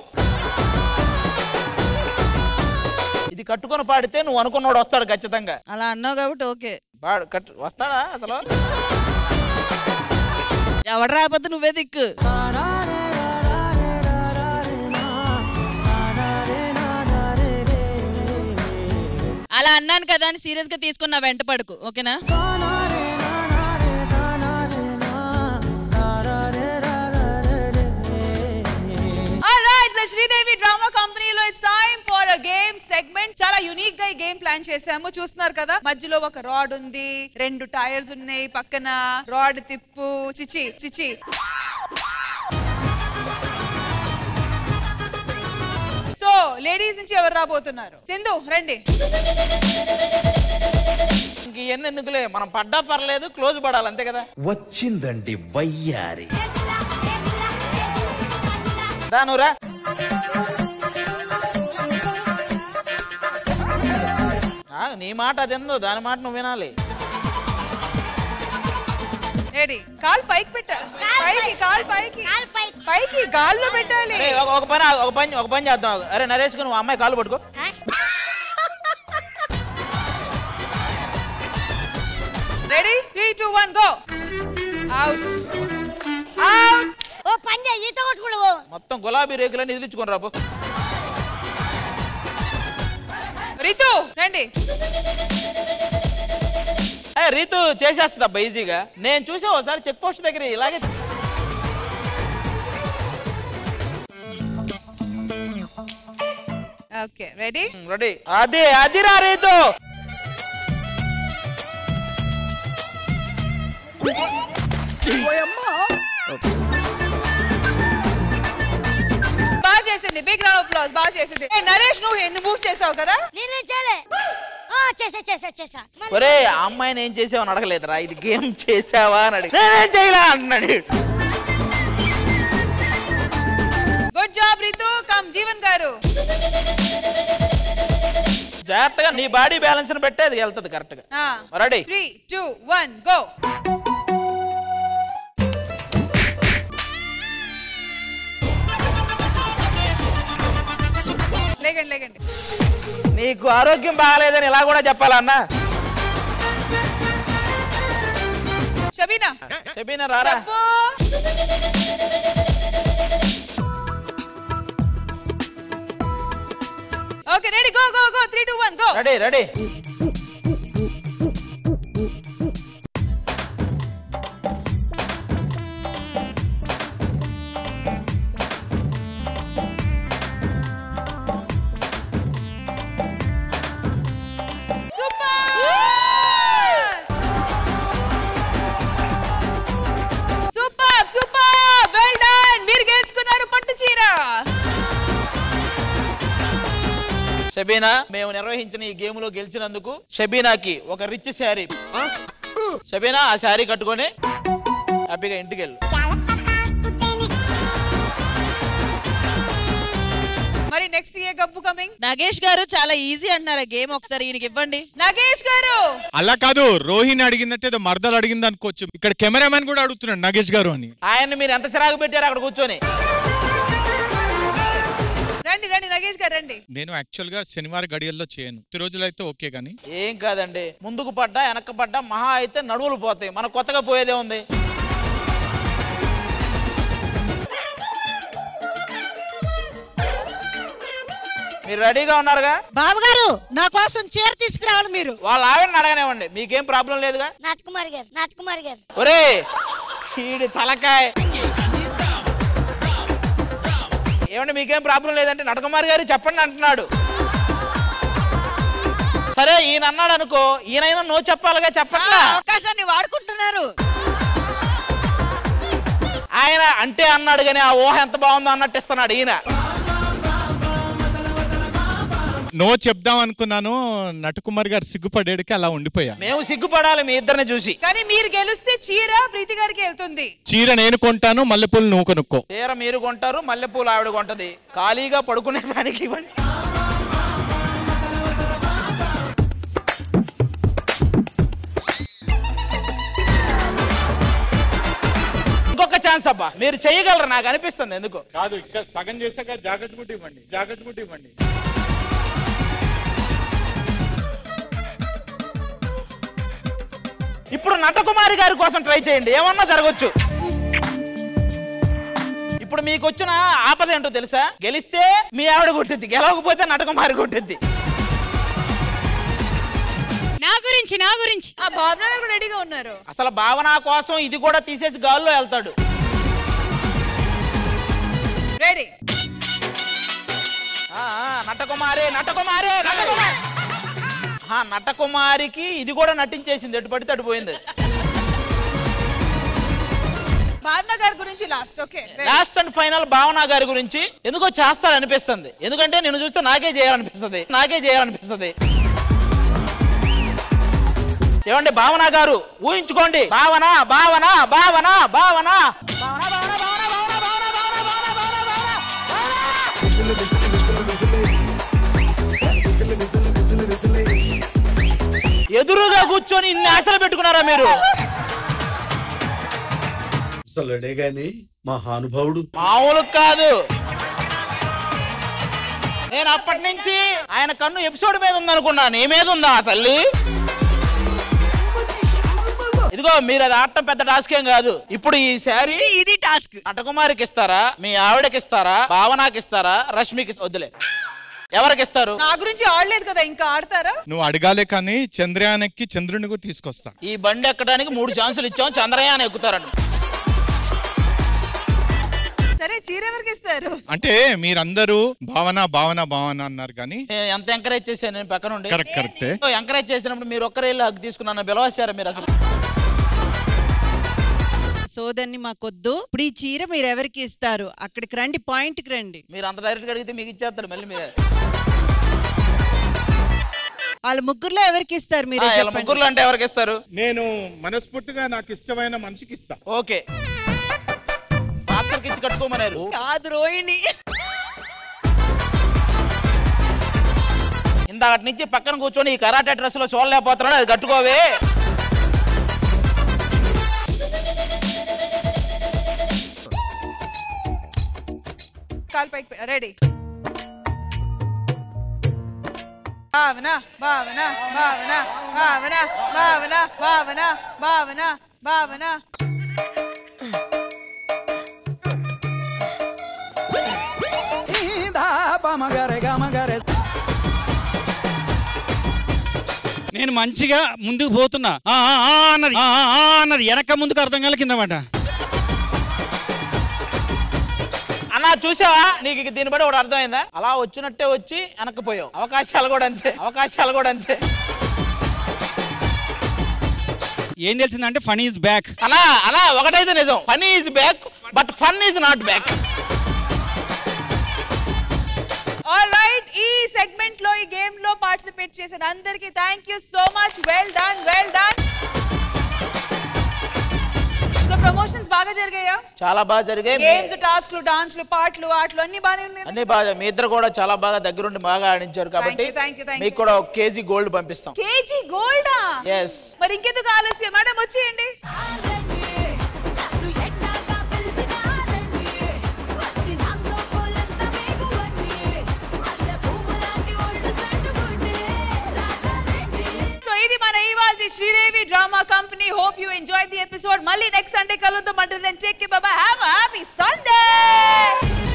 ఇది కట్టుకొని పాడితే నువ్వు అనుకున్నాడు వస్తాడు ఖచ్చితంగా. అలా అన్నావు కాబట్టి ఓకే. వస్తాడా అసలు? ఎవడు రాకపోతే నువ్వే దిక్కు. అలా అన్నాను కదా అని సీరియస్ గా తీసుకున్నా వెంట పడుకు, ఓకేనా? శ్రీదేవి డ్రామా కంపెనీలో it's time for a game segment. చాలా యూనిక్ గా ఈ గేమ్ ప్లాన్ చేసాము. చూస్తున్నారు కదా, మధ్యలో ఒక రాడ్ ఉంది, 2 టైర్స్ ఉన్నాయి, పక్కన రాడ్ తిప్పు. చిచి చిచి. సో లేడీస్ నుంచి ఎవరు రాబోతున్నారు? సింధు రండి. ఇవన్నీ ఎందుకులే, మనం పడ్డా పర్లేదు, క్లోజ్ పడాలి అంతే కదా. వచ్చిందండి వయ్యారి. నీ మాట అది ఎందో దాని మాట నువ్వు వినాలి. రెడీ కాల్ పైకి పెట్ట పైకి కాల్ పైకి పైకి గాల్లో పెట్టాలి. ఒక పని చేద్దాం. అరే నరేష్ నువ్వు అమ్మాయి కాలు పట్టుకో. Ready 3 2 1 go. Out out. ఓ పని చేయి, ఈత కొట్టుకోడు. మొత్తం గులాబీ రేకులన్నీ ఇదిలించుకొని రాబో. రితు రండి. రీతు చేసేస్తుందబ్బా ఈజీగా. నేను చూసా ఒకసారి చెక్ పోస్ట్ దగ్గర ఇలాగే. Okay ready ready. అదిరా రీతు. బాగా చేసింది. Big round of applause. బాగా చేసింది. నరేష్ నువ్వు ఎన్ని మూవ్ చేసావు కదా? నేనే చేయలే. చేసా. ఒరే ఆ అమ్మాయిని ఏం చేసావని అడగలేదురా, ఇది గేమ్ చేసావా అని అడిగి నేనేం చేయలే అంటున్నాడు. Good job Ritu. Come Jeevan గారు. జాగ్రత్తగా నీ బాడీ బ్యాలెన్స్ ని పెట్టే అది వెళ్తుంది కరెక్ట్ గా. Ready 3 2 1 go. లేకండి. నీకు ఆరోగ్యం బాగాలేదని ఇలా కూడా చెప్పాలన్నా. షబీనా రారా. Okay ready go 3 2 1 go. Ready. Shabina మేము నిర్వహించిన ఈ గేమ్ లో గెలిచినందుకు షబీనాకి ఒక రిచ్ శారీ. షబీనా ఆ శారీ కట్టుకొని హ్యాపీగా ఇంటికి వెళ్ళు. మరి నెక్స్ట్ ఏ గబ్బు కమింగ్? నగేష్ గారు చాలా ఈజీ అంటున్నారు గేమ్, ఒకసారి ఈయనకి ఇవ్వండి. నగేష్ గారు అలా కాదు, రోహిణి అడిగిందంటే ఏదో మరదలు అడిగింది అనుకోవచ్చు. ఇక్కడ కెమెరామెన్ కూడా అడుగుతున్నాడు నగేష్ గారు అని. ఆయన్ని మీరు ఎంత చిరాకు పెట్టారు అక్కడ కూర్చొని. రండి నగేష్ గారు రండి. నేను యాక్చువల్ గా శనివారం గడియల్లో చేయను, ఈ రోజులు అయితే ఓకే గానీ. ఏం కాదండి, ముందుకు పడ్డా వెనక్కి పడ్డా మహా అయితే నడువులు పోతాయి, మనకు కొత్తగా పోయేదే ఉంది. మీరు రెడీగా ఉన్నారుగా? బాబు గారు నా కోసం చీర తీసుకురావాలి మీరు. వాళ్ళ ఆవిడని అడగనివ్వండి, మీకేం ప్రాబ్లం లేదుగా. నాట్కుమారి గారు ఒరే ఈడి తలకాయ. ఏమంటే మీకేం ప్రాబ్లం లేదంటే నటకుమారి గారు చెప్పండి అంటున్నాడు. సరే ఈయన అన్నాడు అనుకో, ఈయనైనా నో చెప్పాలిగా. చెప్పట్లా, అవకాశాన్ని వాడుకుంటున్నారు. ఆయన అంటే అన్నాడు కానీ ఆ ఊహ ఎంత బాగుందో అన్నట్టు ఇస్తున్నాడు ఈయన. నో చెప్దాం అనుకున్నాను, నటకుమార్ గారు సిగ్గుపడేడికి అలా ఉండిపోయా. మేము సిగ్గుపడాలి మీ ఇద్దరిని చూసి. కానీ మీరు గెలిస్తే చీర ప్రీతి గారికి వెళ్తుంది. చీర నేను కొంటాను, మల్లెపూలు నువ్వు కొనుక్కో. చీర మీరు కొంటారు, మల్లెపూలు ఆవిడ కొంటది. ఖాళీగా పడుకునే దానికి ఇవ్వండి. ఇంకొక ఛాన్స్ అబ్బా, మీరు చేయగలరు నాకు అనిపిస్తుంది. ఎందుకు కాదు, ఇక్కడ సగం చేశాక జాకెట్ కూడా ఇవ్వండి. ఇప్పుడు నటకుమారి గారి కోసం ట్రై చేయండి, ఏమన్నా జరగచ్చు. ఇప్పుడు మీకు వచ్చిన ఆపద ఏంటో తెలుసా? గెలిస్తే మీ ఆవిడ కొట్టిద్ది, గెలవకపోతే నటకుమారి కొట్టిద్ది. నా గురించి ఆ భావన గారు రెడీగా ఉన్నారు. అసలు భావన కోసం ఇది కూడా తీసేసి గాల్లో వెళ్తాడు. రెడీ. నటకుమారికి ఇది కూడా నటించేసింది, ఎటు పడితే అటు పోయింది. భావన గారి గురించి లాస్ట్ అండ్ ఫైనల్ భావన గారి గురించి ఎందుకో చేస్తాడనిపిస్తుంది. ఎందుకంటే నేను చూస్తే నాకే చేయాలనిపిస్తుంది. ఏమండి భావన గారు ఊహించుకోండి. భావన భావన భావన భావన ఎదురుగా కూర్చొని ఇన్ని ఆశలు పెట్టుకున్నారా మీరు? అసలుడే గాని మహానుభావుడు మామూలు కాదు. నేను అప్పటి నుంచి ఆయన కన్ను ఎపిసోడ్ మీద ఉందనుకున్నాను. నీ మీద ఉందా తల్లి? ఇదిగో మీరు అది ఆడటం పెద్ద టాస్క్ ఏం కాదు. ఇప్పుడు ఈ శారీ ఇది టాస్క్. నటకుమారికి ఇస్తారా, మీ ఆవిడకి ఇస్తారా, భావనకి ఇస్తారా, రష్మికి వద్దులే, ఎవరికి ఇస్తారు? నా గురించి ఆడలేదు కదా, ఇంకా ఆడతారా? నువ్వు అడగాలే కానీ చంద్రయానకి చంద్రుని కూడా తీసుకొస్తా. ఈ బండి ఎక్కడానికి 3 ఛాన్సులు ఇచ్చాం, చంద్రయాన్ ఎక్కుతారంట. సరే చీర ఎవరికి ఇస్తారు? అంటే మీరందరూ భావన భావన భావన అన్నారు కానీ ఎంత ఎంకరేజ్ చేశాను నేను పక్కన ఉండి. కరెక్టే. ఎంకరేజ్ చేసినప్పుడు మీరు ఒక్కరే హక్ తీసుకున్నాను, పిలవచ్చారా మీరు? అసలు సోదన్ని మాకొద్దు. ఇప్పుడు ఈ చీర మీరు ఎవరికి ఇస్తారు? అక్కడికి రండి, పాయింట్ కి రండి. మీరు అంత డైరెక్ట్ అడిగితే మీకు ఇచ్చేస్తాడు మళ్ళీ. మీరే వాళ్ళ ముగ్గురులో ఎవరికి ఇస్తారు మీరు? ముగ్గురులో అంటే ఎవరికి ఇస్తారు? నేను మనస్ఫూర్తిగా నాకు ఇష్టమైన మనిషికి ఇస్తా. ఓకే, ఇచ్చి కట్టుకోమన్నారు. కాదు రోహిణి. ఇందాక నుంచి పక్కన కూర్చొని ఈ కరాటే డ్రెస్ లో చూడలేకపోతున్నాడు, అది కట్టుకోవే. కాల్ పైకి రెడీ. భావన భావన భావన భావన భావన భావన భావన భావన. నేను మంచిగా ముందుకు పోతున్నా అన్నది వెనక ముందుకు అర్థం కాల కింద మాట. అన్నా చూసావా, నీకు దీన్ని బట్టి ఒకటి అర్థమైందా? అలా వచ్చినట్టే వచ్చి వెనక్కిపోయావు. అవకాశాలు కూడా అంతే, అవకాశాలు కూడా అంతే. ఏం తెలిసిందంటే ఫన్ ఈజ్ బ్యాక్. అలా అలా ఒకటైతే నిజం, fun is back but fun is not back. Alright, ఈ సెగ్మెంట్ లో ఈ గేమ్ లో పార్టిసిపేట్ చేసిన అందరికి thank you so much. Well done, well done. So promotions బాగా జరిగాయా? చాలా బాగా జరిగాయి. గేమ్స్, టాస్క్లు, డాన్స్లు, పాటలు, ఆటలు అన్ని బాగానే ఉన్నాయి. అన్ని బాగా. మీ ఇద్దరు కూడా చాలా బాగా దగ్గరుండి బాగా ఆడించారు కాబట్టి మీకు కూడా 1 కేజీ గోల్డ్ పంపిస్తాం. కేజీ గోల్డా? yes. మరి ఇంకెందుకు ఆలస్యం? మేడం వచ్చేయండి. Sridevi drama company. Hope you enjoy the episode. మళ్ళీ నెక్స్ట్ సండే కలుద్దాం. Until then, take care. Bye bye. Have a happy Sunday.